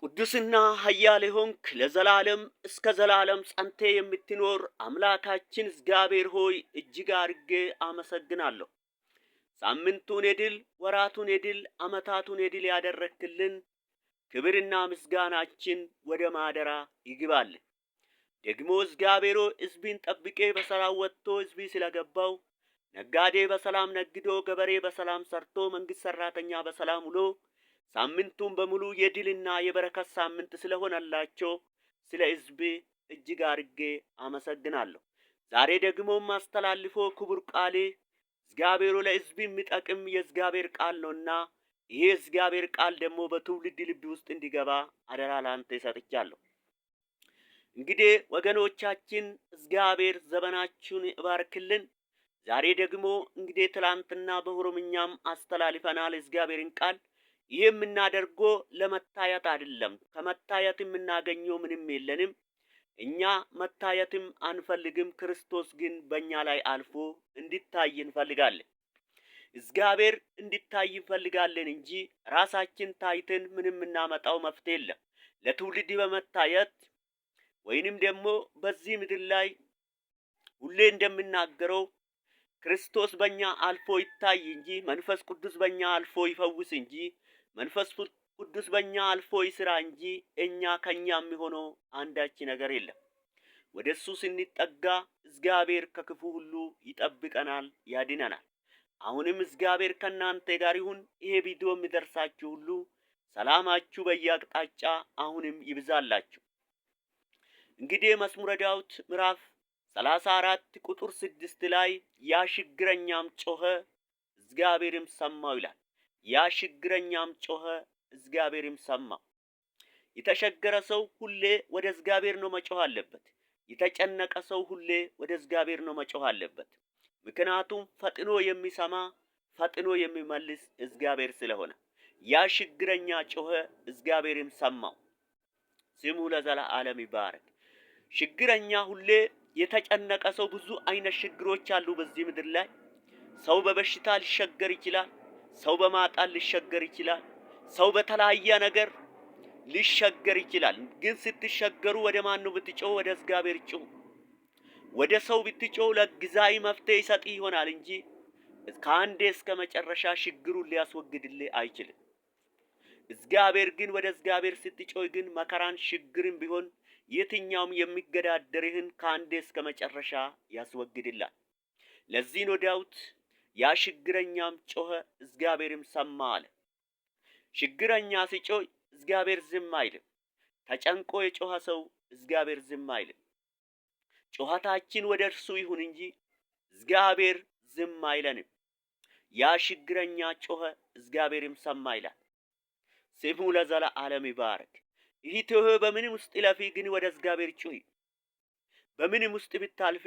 ቅዱስና ኃያል ሆንክ ለዘላለም እስከ ዘላለም ጸንተ የምትኖር አምላካችን እግዚአብሔር ሆይ እጅግ አድርጌ አመሰግናለሁ። ሳምንቱን የድል ወራቱን የድል ዓመታቱን የድል ያደረክልን ክብርና ምስጋናችን ወደ ማደራ ይግባልን። ደግሞ እግዚአብሔር ሆይ ሕዝብን ጠብቄ በሰላም ወጥቶ ሕዝብ ስለገባው ነጋዴ በሰላም ነግዶ ገበሬ በሰላም ሰርቶ መንግስት ሰራተኛ በሰላም ውሎ ሳምንቱን በሙሉ የድልና የበረከት ሳምንት ስለሆነላቸው ስለ ሕዝብ እጅግ አድርጌ አመሰግናለሁ። ዛሬ ደግሞ ማስተላልፎ ክቡር ቃሌ እግዚአብሔር ለሕዝብ የሚጠቅም የእግዚአብሔር ቃል ነውና ይሄ እግዚአብሔር ቃል ደግሞ በትውልድ ልብ ውስጥ እንዲገባ አደራ ላንተ ሰጥቻለሁ። እንግዲህ ወገኖቻችን እግዚአብሔር ዘመናችሁን ይባርክልን። ዛሬ ደግሞ እንግዲህ ትላንትና በኦሮምኛም አስተላልፈናል እግዚአብሔርን ቃል። ይህ የምናደርገው ለመታየት አይደለም። ከመታየት የምናገኘው ምንም የለንም። እኛ መታየትም አንፈልግም። ክርስቶስ ግን በእኛ ላይ አልፎ እንዲታይ እንፈልጋለን። እግዚአብሔር እንዲታይ እንፈልጋለን እንጂ ራሳችን ታይተን ምንም እናመጣው መፍትሄ የለም። ለትውልድ በመታየት ወይንም ደግሞ በዚህ ምድር ላይ ሁሌ እንደምናገረው ክርስቶስ በእኛ አልፎ ይታይ እንጂ መንፈስ ቅዱስ በእኛ አልፎ ይፈውስ እንጂ መንፈስ ቅዱስ በእኛ አልፎ ይስራ እንጂ እኛ ከኛ የሚሆነው አንዳች ነገር የለም። ወደሱ ስንጠጋ እግዚአብሔር ከክፉ ሁሉ ይጠብቀናል፣ ያድነናል። አሁንም እግዚአብሔር ከናንተ ጋር ይሁን። ይሄ ቪዲዮ የሚደርሳችሁ ሁሉ ሰላማችሁ በየአቅጣጫ አሁንም ይብዛላችሁ። እንግዲህ መዝሙረ ዳዊት ምዕራፍ 34 ቁጥር 6 ላይ ያ ችግረኛም ጮኸ እግዚአብሔርም ሰማው ይላል። ያ ችግረኛም ጮኸ እግዚአብሔርም ሰማው። የተቸገረ ሰው ሁሌ ወደ እግዚአብሔር ነው መጮህ አለበት። የተጨነቀ ሰው ሁሌ ወደ እግዚአብሔር ነው መጮህ አለበት። ምክንያቱም ፈጥኖ የሚሰማ ፈጥኖ የሚመልስ እግዚአብሔር ስለሆነ ያ ችግረኛ ጮኸ እግዚአብሔርም ሰማው። ስሙ ለዘላለም ይባረክ። ችግረኛ ሁሌ የተጨነቀ ሰው ብዙ አይነት ችግሮች አሉ በዚህ ምድር ላይ። ሰው በበሽታ ሊቸገር ይችላል። ሰው በማጣት ሊቸገር ይችላል። ሰው በተለያየ ነገር ሊቸገር ይችላል። ግን ስትቸገሩ ወደ ማን ነው ብትጮህ? ወደ እግዚአብሔር ጮህ። ወደ ሰው ብትጮህ ለጊዜያዊ መፍትሄ ይሰጥ ይሆናል እንጂ ከአንዴ እስከ መጨረሻ ችግሩን ሊያስወግድልህ አይችልም። እግዚአብሔር ግን ወደ እግዚአብሔር ስትጮህ ግን መከራን ችግርን ቢሆን የትኛውም የሚገዳደርህን ከአንዴ እስከ መጨረሻ ያስወግድላል። ለዚህ ነው ዳዊት ያ ችግረኛም ጮኸ እግዚአብሔርም ሰማ አለ። ችግረኛ ሲጮህ እግዚአብሔር ዝም አይልም። ተጨንቆ የጮኸ ሰው እግዚአብሔር ዝም አይልም። ጮኸታችን ወደ እርሱ ይሁን እንጂ እግዚአብሔር ዝም አይለንም። ያ ችግረኛ ጮኸ እግዚአብሔርም ሰማ ይላል። ስሙ ለዘላለም ይባረክ። ይህትህ በምንም ውስጥ ይለፊ ግን ወደ እግዚአብሔር ጩሂ። በምንም ውስጥ ብታልፊ፣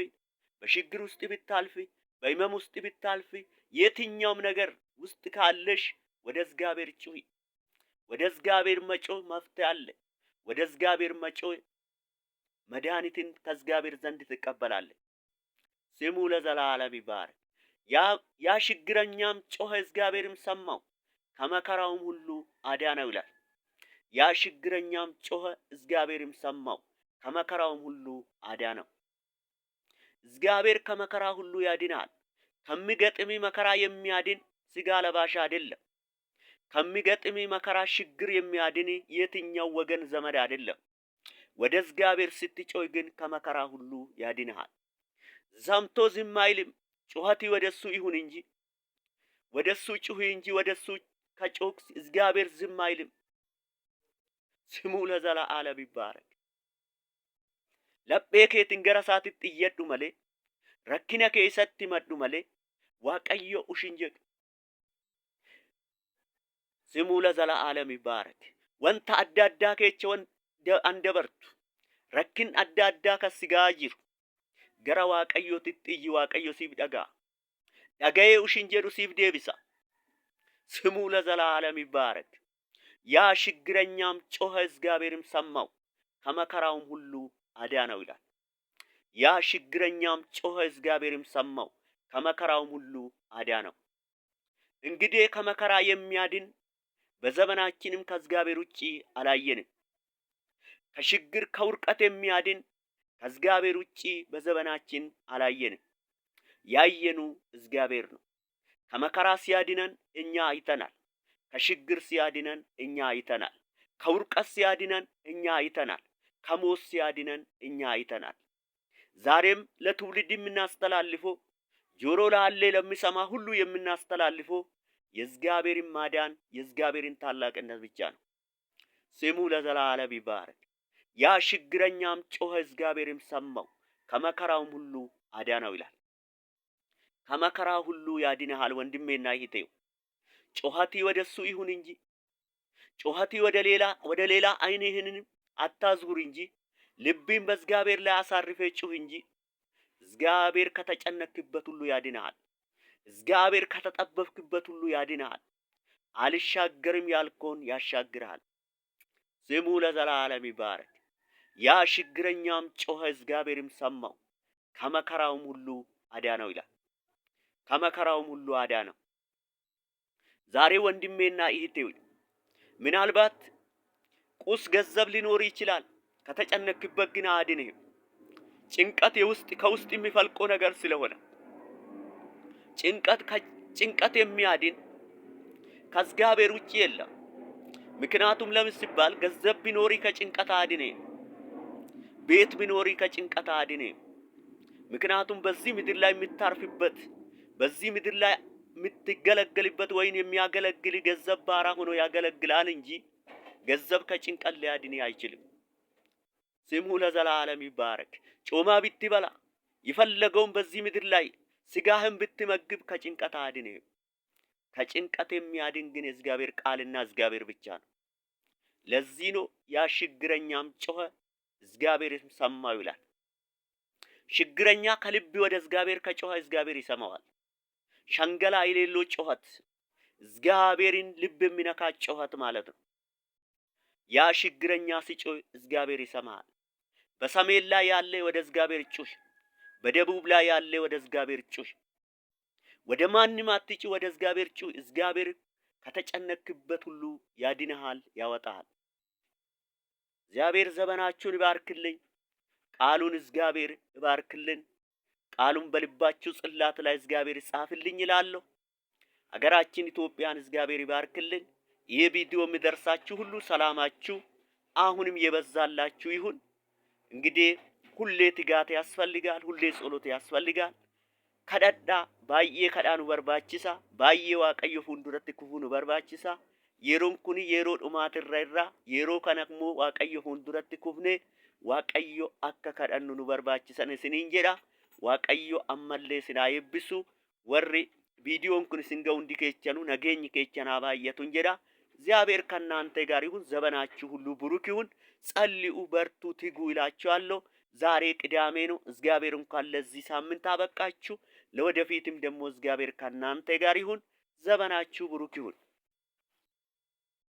በችግር ውስጥ ብታልፊ፣ በሕመም ውስጥ ብታልፊ፣ የትኛውም ነገር ውስጥ ካለሽ ወደ እግዚአብሔር ጩሂ። ወደ እግዚአብሔር መጮህ መፍትሄ አለ። ወደ እግዚአብሔር መጮህ መድኃኒትን ከእግዚአብሔር ዘንድ ትቀበላለህ። ስሙ ለዘላለም ይባረክ። ያ ችግረኛም ጮኸ እግዚአብሔርም ሰማው ከመከራውም ሁሉ አዳነው ይላል። ያ ችግረኛም ጮኸ እግዚአብሔርም ሰማው ከመከራውም ሁሉ አዳነው። እግዚአብሔር ከመከራ ሁሉ ያድናል። ከሚገጥም መከራ የሚያድን ስጋ ለባሽ አይደለም። ከሚገጥም መከራ ችግር የሚያድን የትኛው ወገን ዘመድ አይደለም። ወደ እግዚአብሔር ስትጮህ ግን ከመከራ ሁሉ ያድንሃል። ሰምቶ ዝም አይልም። ጩኸት ወደሱ ይሁን እንጂ ወደሱ ጩህ እንጂ ወደሱ ከጮህ እግዚአብሔር ዝም አይልም። ስሙ ለዘላለም ይባረክ። ለጴ ኬትን ገረ ሳቲtti iyyadhu malee rakkina keessatti madhu malee waaqayyo ushin jedhu. ስሙ ለዘላለም ይባረክ። ወንታ አዳዳ keecha አንደበርቱ ረክን አዳዳ ከስጋ ጅሩ ገረ waaqayyotitti iyyi waaqayyo siif dhagaa dhaga'ee ushin jedhu siif deebisa. ስሙ ለዘላለም ይባረክ። ያ ችግረኛም ጮኸ እግዚአብሔርም ሰማው ከመከራውም ሁሉ አዳነው ይላል። ያ ችግረኛም ጮኸ እግዚአብሔርም ሰማው ከመከራውም ሁሉ አዳነው። እንግዲህ ከመከራ የሚያድን በዘመናችንም ከእግዚአብሔር ውጪ አላየንም። ከችግር ከውርቀት የሚያድን ከእግዚአብሔር ውጪ በዘመናችን አላየንም። ያየኑ እግዚአብሔር ነው። ከመከራ ሲያድነን እኛ አይተናል። ከችግር ሲያድነን እኛ አይተናል። ከውርቀት ሲያድነን እኛ አይተናል። ከሞት ሲያድነን እኛ አይተናል። ዛሬም ለትውልድ የምናስተላልፈው ጆሮ ላለ ለሚሰማ ሁሉ የምናስተላልፈው የእግዚአብሔርን ማዳን የእግዚአብሔርን ታላቅነት ብቻ ነው። ስሙ ለዘላለም ይባረክ። ያ ችግረኛም ጮኸ፣ እግዚአብሔርም ሰማው፣ ከመከራውም ሁሉ አዳነው ይላል። ከመከራ ሁሉ ያድንሃል ወንድሜና እህቴ። ጮኸቲ ወደሱ ይሁን እንጂ ጮኸቲ ወደ ሌላ ዓይንህን አታዙር እንጂ ልብን በእግዚአብሔር ላይ አሳርፈ ጩህ እንጂ እግዚአብሔር ከተጨነክበት ሁሉ ያድንሃል። እግዚአብሔር ከተጠበብክበት ሁሉ ያድንሃል። አልሻገርም ያልከውን ያሻግርሃል። ስሙ ለዘላለም ይባረክ። ያ ችግረኛም ጮኸ፣ እግዚአብሔርም ሰማው፣ ከመከራውም ሁሉ አዳነው ይላል። ከመከራውም ሁሉ አዳነው። ዛሬ ወንድሜና እህቴ ምናልባት ቁስ ገንዘብ ሊኖር ይችላል። ከተጨነክበት ግን አያድንህም። ጭንቀት ከውስጥ የሚፈልቀው ነገር ስለሆነ ጭንቀት የሚያድን ከእግዚአብሔር ውጪ የለም። ምክንያቱም ለምን ሲባል ገንዘብ ቢኖሪ ከጭንቀት አያድንህም። ቤት ቢኖሪ ከጭንቀት አያድንህም። ምክንያቱም በዚህ ምድር ላይ የምታርፍበት በዚህ ምድር ላይ የምትገለገልበት ወይም የሚያገለግል ገንዘብ ባሪያ ሆኖ ያገለግላል እንጂ ገንዘብ ከጭንቀት ሊያድን አይችልም። ስሙ ለዘላለም ይባረክ። ጮማ ብትበላ የፈለገውን በዚህ ምድር ላይ ስጋህን ብትመግብ ከጭንቀት አያድንህም። ከጭንቀት የሚያድን ግን የእግዚአብሔር ቃልና እግዚአብሔር ብቻ ነው። ለዚህ ነው ያ ችግረኛም ጮኸ፣ እግዚአብሔርም ሰማው ይላል። ችግረኛ ከልብ ወደ እግዚአብሔር ከጮኸ እግዚአብሔር ይሰማዋል። ሸንገላ የሌለው ጮኸት፣ እግዚአብሔርን ልብ የሚነካ ጮኸት ማለት ነው። ያ ችግረኛ ሲጮህ እግዚአብሔር ይሰማል። በሰሜን ላይ ያለ ወደ እግዚአብሔር ጩህ፣ በደቡብ ላይ ያለ ወደ እግዚአብሔር ጩህ። ወደ ማንም አትጩህ፣ ወደ እግዚአብሔር ጩህ። እግዚአብሔር ከተጨነክበት ሁሉ ያድንሃል፣ ያወጣሃል። እግዚአብሔር ዘመናችሁን ይባርክልኝ። ቃሉን እግዚአብሔር ይባርክልን። ቃሉን በልባችሁ ጽላት ላይ እግዚአብሔር ይጻፍልኝ ይላለሁ። ሀገራችን ኢትዮጵያን እግዚአብሔር ይባርክልን። ይህ ቪዲዮ የሚደርሳችሁ ሁሉ ሰላማችሁ አሁንም የበዛላችሁ ይሁን። እንግዲህ ሁሌ ትጋት ያስፈልጋል፣ ሁሌ ጸሎት ያስፈልጋል። ከደዳ ባዬ ከዳኑ በርባችሳ ባዬ ዋቀዮ ፉንዱረት ኩፉኑ በርባችሳ የሮን ኩኒ የሮ ዱማትረራ የሮ ከነክሞ ዋቀዮ ፉንዱረት ኩፍኔ ዋቀዮ አከ ከዳኑ ኑ በርባችሰን ስኒን ጀዳ ዋቀዮ አመሌ ሲና ይብሱ ወሪ ቪዲዮን ኩን ሲንገው እንዲከቸኑ ነገኝ ከቸና ባየቱን ጀዳ እግዚአብሔር ከናንተ ጋር ይሁን። ዘመናችሁ ሁሉ ብሩክ ይሁን። ጸልዩ፣ በርቱ፣ ትጉ ይላችኋለሁ። ዛሬ ቅዳሜ ነው። እግዚአብሔር እንኳን ለዚህ ሳምንት አበቃችሁ። ለወደፊትም ደግሞ እግዚአብሔር ከናንተ ጋር ይሁን። ዘመናችሁ ብሩክ ይሁን።